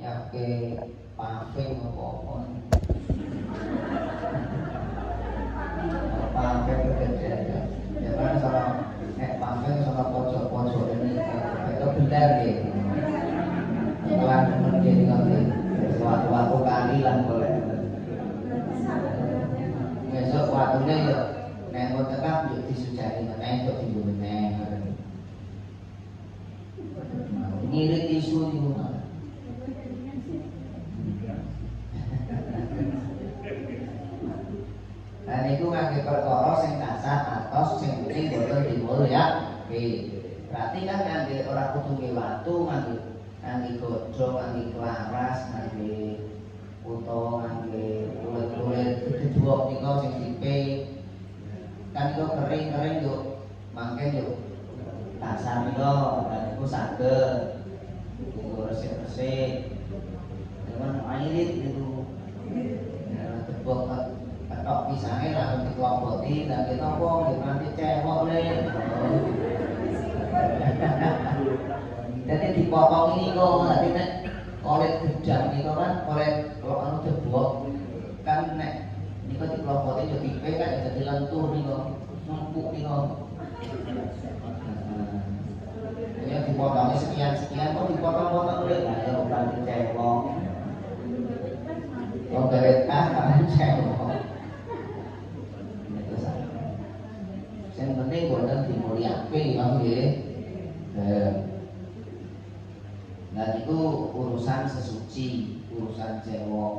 nyiapke paving apa-apa. Paving kegedean. Ya kan sama nek paving sama pojok-pojok ini itu bener gitu. Setelah kemudian nanti waktu kali lah boleh. Besok waktunya ya nek mau tetap yuk disujani meneh kok dibu meneh. Ngirit isu iku. Dan itu ngangge perkara sing kasar atos sing penting boten dimulyakake. Berarti kan ngangge ora kudu nge watu, ngangge godhong, ngangge klaras, ngangge uto, ngangge kulit-kulit diduwok nika sing sipe. Kan itu kering-kering yo mangke yo kasar yo dan iku saged resik-resik. Cuman airit itu. Ya tebok ketok pisange langsung dikelompoti dan kita kok nanti cewek le. Jadi dipotong ini kok nanti nek oleh gedang itu kan oleh kalau anu tebok kan nek niku dikelompoti yo tipe kan jadi lentur niku numpuk niku. Ya dipotong sekian kok dipotong-potong le ayo nanti cewek. Kok gawe kan cewek. Yang penting boten dimulyakake nggih. Dan itu urusan sesuci, urusan cewek.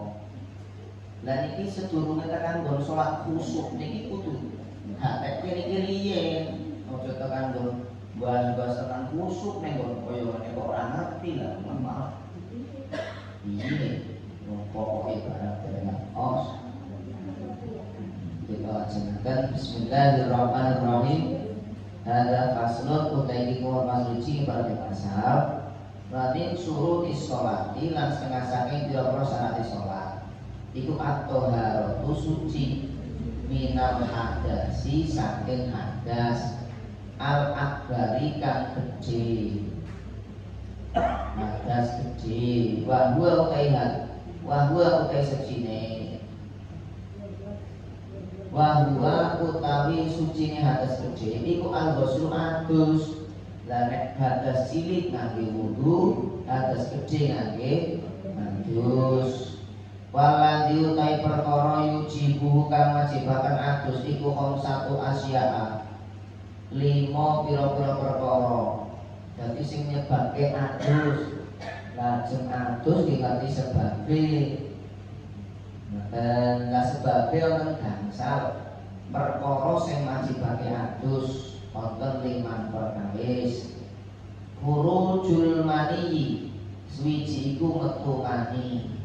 Dan ini sedurunge tekan nggon salat khusyuk niki kudu hak kiri-kiriye. Ojo tekan nggon bahas-bahas tekan khusyuk ning nggon koyo ngene kok ora ngerti lah, maaf. Iya, pokoke barang dereng os. Kita laksanakan Bismillahirrahmanirrahim. Ada faslun utai dikuat masuci pada pasal. Berarti suruh disolati lan setengah saking tidak syarat disolat. Iku at-thaharatu suci minal hadasi saking hadas al-akbari kang gede. Hadas gede. Wahwa utai secine. Wahwa utawi sucine hadas gede iku al-ghuslu adus. Lah nek hadas cilik ngangge wudu, hadas gede ngangge adus. Waladhi utai perkara yujibu kang wajibaken adus iku satu asya'a. 5 pira-pira perkara. Dadi sing nyebabke adus. Lajeng adus diganti sebabe. Dan la sebabe wonten gangsal perkara sing wajibake adus wonten 5 perkawis. Khurujul mani suwiji iku metu mani.